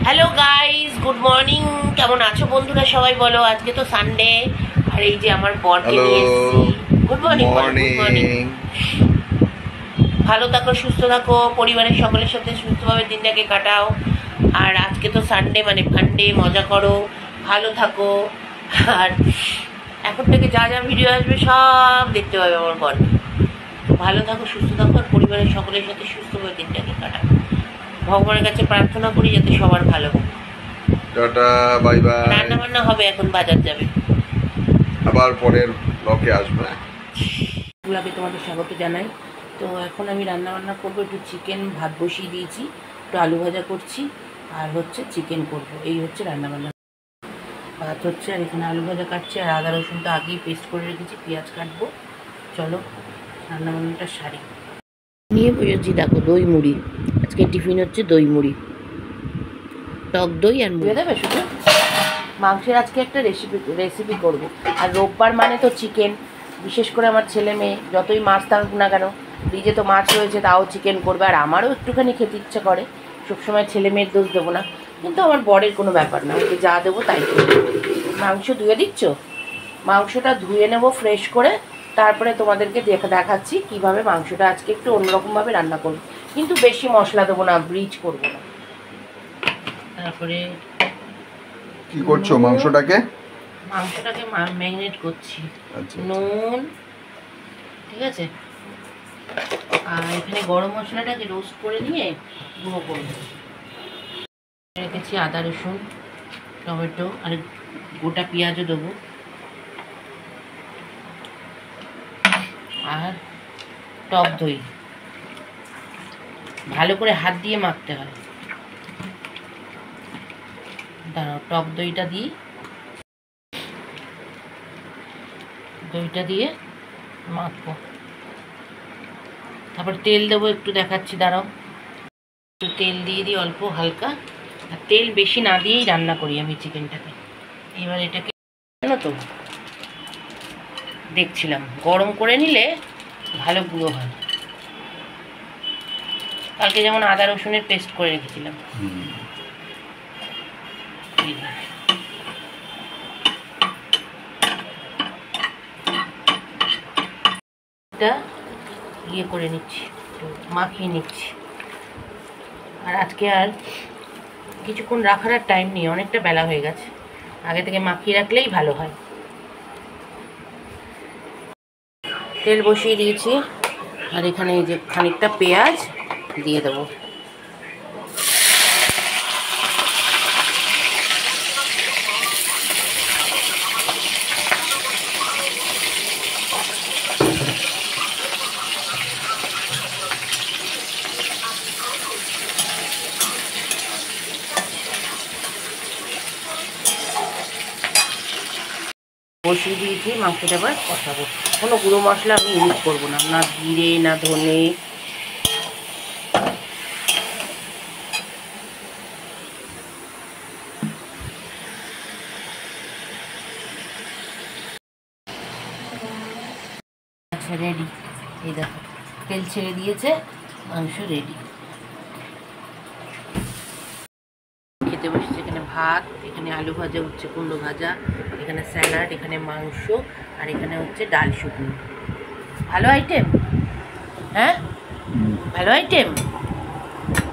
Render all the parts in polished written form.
Hello guys, good morning. কেমন আছো বন্ধুরা? সবাই বলো। আজকে তো সানডে, আর এই যে আমার বরকে নিয়ে এসেছি। Good morning. Good morning. ভালো থাকো, সুস্থ থাকো, পরিবারের সকলের সাথে সুস্থভাবে দিনটাকে কাটাও। আর আজকে তো সানডে, মানে ফান্ডে, মজা করো, ভালো থাকো। আর এখন থেকে যা যা ভিডিও আসবে সব দেখতে পাবে আমার বর। ভালো থাকো, সুস্থ থাকো, আর পরিবারের সকলের সাথে সুস্থভাবে দিনটাকে কাটাও। ভগবানের কাছে প্রার্থনা করি যাতে সবার ভালো হোক। Tata, bye bye. রান্না বান্না হবে, এখন বাজার যাবে, আবার পরের ব্লকে আসবে। ব্লগে তোমাদের স্বাগত জানাই। তো এখন আমি রান্না বান্না করবো, একটু চিকেন ভাত বসিয়ে দিয়েছি, একটু আলু ভাজা করছি, আর হচ্ছে চিকেন করব। এই হচ্ছে রান্না বান্না। ভাত হচ্ছে, আর এখানে আলু ভাজা কাটছি, আর আদা রসুন তো আগেই পেস্ট করে রেখেছি, পেঁয়াজ কাটবো। চলো রান্না বান্নাটা সারি। নিয়ে বসেছি, দেখো দই মুড়ি। আজকে টিফিন হচ্ছে দই মুড়ি, টক দই আর মুড়ি দেবে। শুধু মাংসের আজকে একটা রেসিপি করব। আর রোববার মানে তো চিকেন। বিশেষ করে আমার ছেলে মেয়ে যতই মাছ থাকুক না কেন, ফ্রিজে তো মাছ রয়েছে, তাও চিকেন করবে। আর আমারও একটুখানি খেতে ইচ্ছে করে, সবসময় ছেলে মেয়ের দোষ দেবো না, কিন্তু আমার বরের কোনো ব্যাপার না, ওকে যা দেবো তাই করবো। মাংস ধুয়ে দিচ্ছ? মাংসটা ধুয়ে নেবো ফ্রেশ করে, তারপরে তোমাদেরকে দেখাচ্ছি কীভাবে মাংসটা আজকে একটু অন্যরকমভাবে রান্না করবো। কিন্তু বেশি মশলা দেবো না, ব্রিজ করবো না। তারপরে কি করছো? মাংসটাকে ম্যারিনেট করছি। আচ্ছা, নুন, ঠিক আছে, আর এখানে গরম মশলাটাকে রোস্ট করে নিয়ে গুঁড়ো করব। রেখেছি আদা রসুন টমেটো আর গোটা পেঁয়াজও দেবো, আর টক দই। ভালো করে হাত দিয়ে মাখতে হয়। দাঁড়াও, টক দইটা দিয়ে মাখবো। তারপর তেল দেবো, একটু দেখাচ্ছি, দাঁড়াও। একটু তেল দিয়ে দিই অল্প হালকা, আর তেল বেশি না দিয়েই রান্না করি আমি চিকেনটাকে। এবার এটাকে জানো তো, দেখছিলাম গরম করে নিলে ভালো গুঁড়ো হয়। কালকে যেমন আদা রসুনের পেস্ট করে রেখেছিলাম। এটা ইয়ে করে নিচ্ছি, মাখিয়ে নিচ্ছি। আর আজকে আর কিছুক্ষণ রাখার আর টাইম নেই, অনেকটা বেলা হয়ে গেছে। আগে থেকে মাখিয়ে রাখলেই ভালো হয়। তেল বসিয়ে দিয়েছি, আর এখানে এই যে খানিকটা পেঁয়াজ দিয়ে দেবো। বসিয়ে দিয়েছি, মাংসটা এবার কষাবো। কোনো গুঁড়ো মশলা আমি ইউজ করবো না, না জিরে না ধনে। আচ্ছা, রেডি। এই দেখো তেল ছেড়ে দিয়েছে, মাংস রেডি। খেতে বসেছে, এখানে ভাত, এখানে আলু ভাজা, উচ্ছে কুমড়ো ভাজা, এখানে স্যালাড, এখানে মাংস, আর এখানে হচ্ছে ডাল শুকনো। ভালো আইটেম, হ্যাঁ ভালো আইটেম।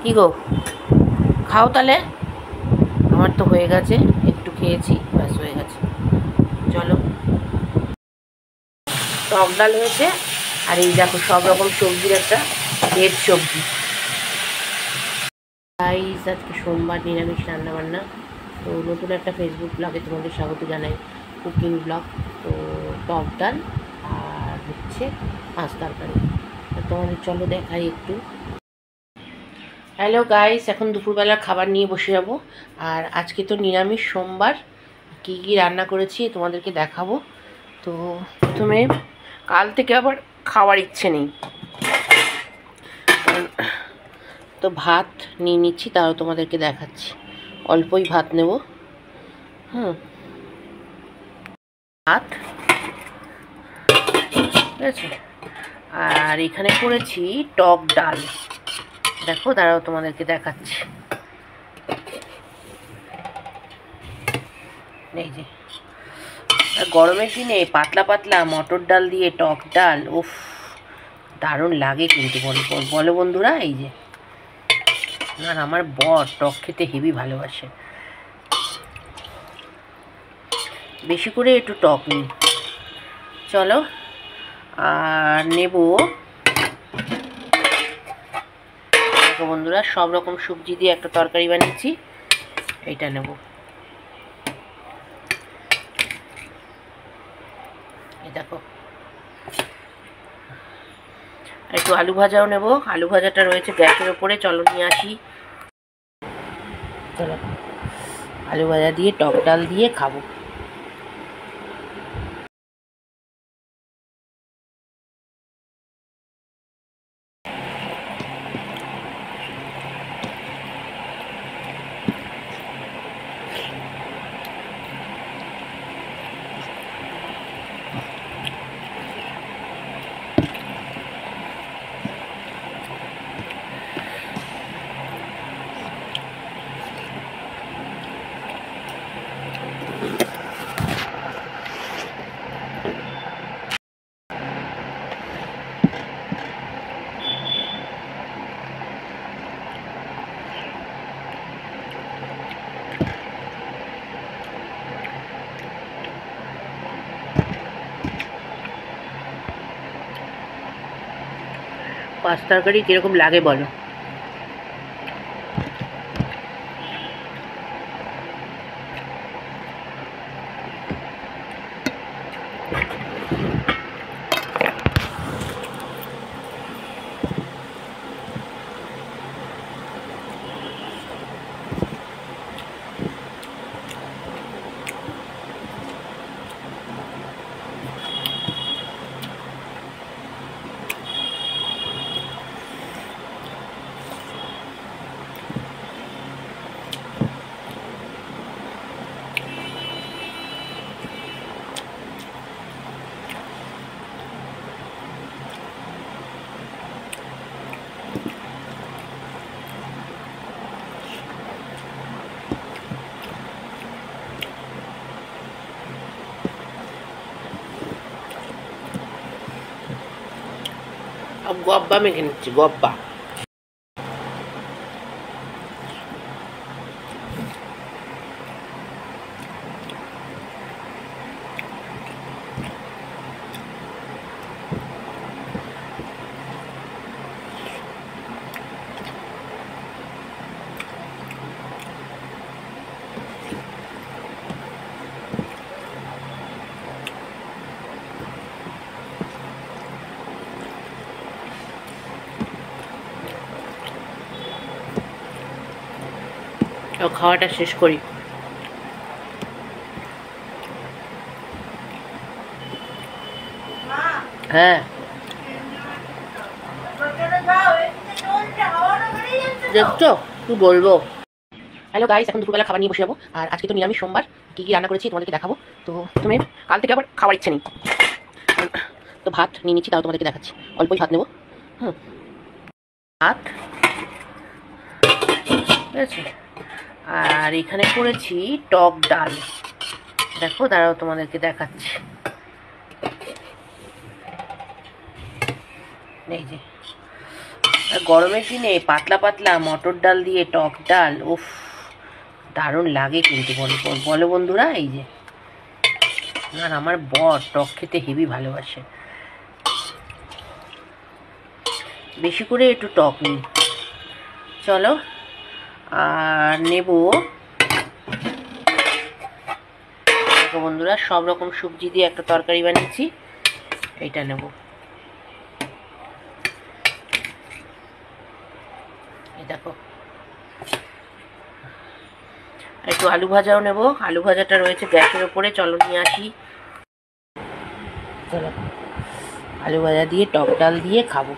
কি গো, খাও তাহলে। আমার তো হয়ে গেছে, একটু খেয়েছি, ব্যাস হয়ে গেছে। চলো, টক ডাল হয়েছে, আর এই দেখো সব রকম সবজির একটা ভেজ সবজি। গাইস, আজকে সোমবার, নিরামিষ রান্নাবান্না। তো নতুন একটা ফেসবুক ব্লগে তোমাদের স্বাগত জানাই, কুকিং ব্লগ। তো টক ডাল আর হচ্ছে মাছ তরকারি। তোমাদের চলো দেখাই একটু। হ্যালো গাইস, এখন দুপুরবেলার খাবার নিয়ে বসে যাবো। আর আজকে তো নিরামিষ সোমবার, কী কী রান্না করেছি তোমাদেরকে দেখাবো। তো প্রথমে, কাল থেকে আবার খাওয়ার ইচ্ছে নেই, তো ভাত নিয়ে নিচ্ছি, তাও তোমাদেরকে দেখাচ্ছি। অল্পই ভাত নেব। ভাত, ঠিক আছে। আর এখানে করেছি টক ডাল, দেখো, দাঁড়াও তোমাদেরকে দেখাচ্ছি। এই যে আর গরমের দিনে পাতলা পাতলা মটর ডাল দিয়ে টক ডাল, উফ দারুণ লাগে কিন্তু বলো বন্ধুরা। এই যে আর আমার বর টক খেতে হেবি ভালোবাসে, বেশি করে একটু টক নিই। চলো আর নেব দেখো বন্ধুরা, সব রকম সবজি দিয়ে একটা তরকারি বানিয়েছি, এইটা নেব। এই দেখো একটু আলু ভাজাও নেব, আলু ভাজাটা রয়েছে গ্যাসের ওপরে, চলো নিয়ে আসি। চলো আলু ভাজা দিয়ে টক ডাল দিয়ে খাবো। পাঁচ তরকারি কিরকম লাগে বলো। গব্বা মেখে নিচ্ছি, গব্বা। খাওয়াটা শেষ করি। হ্যাঁ দেখছো কি বলবো। হ্যালো গাইস, এখন দুপুরবেলা খাবার নিয়ে বসে যাবো। আর আজকে তো নিরামিষ সোমবার, কী কী রান্না করেছি তোমাদেরকে দেখাবো। তো তুমি কাল থেকে আবার খাওয়ার ইচ্ছে নেই, তো ভাত নিয়ে নিচ্ছি, তাও তোমাদেরকে দেখাচ্ছি। অল্পই ভাত নেবো। ভাত ঠিক আছে, আর এখানে করেছি টক ডাল। দেখো দাঁড়াও তোমাদেরকে দেখাচ্ছি। এই যে আর গরমের দিনে পাতলা পাতলা মটর ডাল দিয়ে টক ডাল, উফ দারুণ লাগে কিন্তু বলো বন্ধুরা। এই যে আর আমার বর টক খেতে হেবি ভালোবাসে, বেশি করে একটু টক নিই। চলো আর নেব দেখো বন্ধুরা, সব রকম সবজি দিয়ে একটা তরকারি বানিয়েছি, এইটা নেব। এই দেখো একটু আলু ভাজাও নেব, আলু ভাজাটা রয়েছে গ্যাসের ওপরে, চলো নিয়ে আসি। চলো আলু ভাজা দিয়ে টক ডাল দিয়ে খাবো।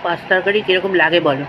মাছ তরকারি কীরকম লাগে বলো।